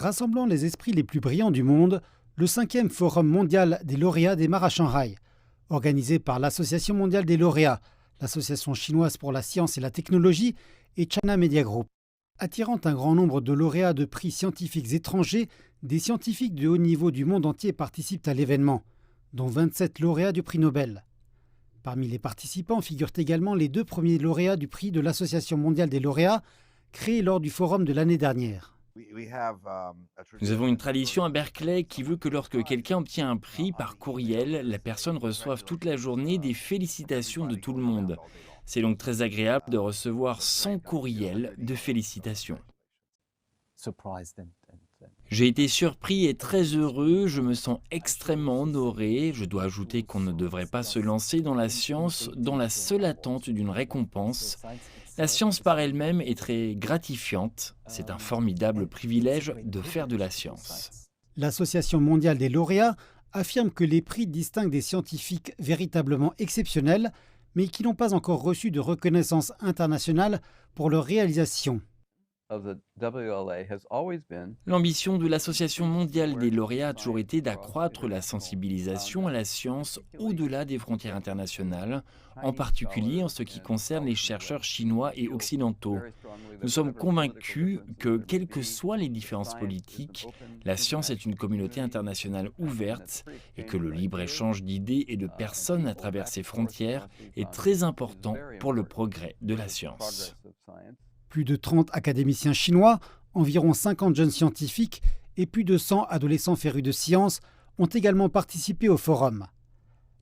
Rassemblant les esprits les plus brillants du monde, le 5e Forum mondial des lauréats démarre à Shanghai. Organisé par l'Association mondiale des lauréats, l'Association chinoise pour la science et la technologie et China Media Group. Attirant un grand nombre de lauréats de prix scientifiques étrangers, des scientifiques de haut niveau du monde entier participent à l'événement, dont 27 lauréats du prix Nobel. Parmi les participants figurent également les 2 premiers lauréats du prix de l'Association mondiale des lauréats, créé lors du forum de l'année dernière. Nous avons une tradition à Berkeley qui veut que lorsque quelqu'un obtient un prix par courriel, la personne reçoive toute la journée des félicitations de tout le monde. C'est donc très agréable de recevoir 100 courriels de félicitations. J'ai été surpris et très heureux, je me sens extrêmement honoré. Je dois ajouter qu'on ne devrait pas se lancer dans la science dans la seule attente d'une récompense. La science par elle-même est très gratifiante. C'est un formidable privilège de faire de la science. L'Association mondiale des lauréats affirme que les prix distinguent des scientifiques véritablement exceptionnels, mais qui n'ont pas encore reçu de reconnaissance internationale pour leur réalisation. L'ambition de l'Association mondiale des lauréats a toujours été d'accroître la sensibilisation à la science au-delà des frontières internationales, en particulier en ce qui concerne les chercheurs chinois et occidentaux. Nous sommes convaincus que, quelles que soient les différences politiques, la science est une communauté internationale ouverte et que le libre-échange d'idées et de personnes à travers ces frontières est très important pour le progrès de la science. Plus de 30 académiciens chinois, environ 50 jeunes scientifiques et plus de 100 adolescents férus de sciences ont également participé au forum.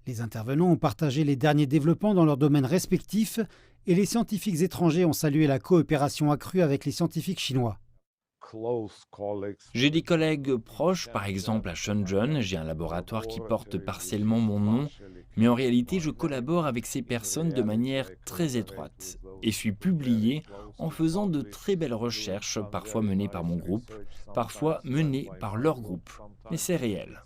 Les intervenants ont partagé les derniers développements dans leurs domaines respectifs et les scientifiques étrangers ont salué la coopération accrue avec les scientifiques chinois. J'ai des collègues proches, par exemple à Shenzhen, j'ai un laboratoire qui porte partiellement mon nom, mais en réalité je collabore avec ces personnes de manière très étroite et suis publié en faisant de très belles recherches, parfois menées par mon groupe, parfois menées par leur groupe. Mais c'est réel.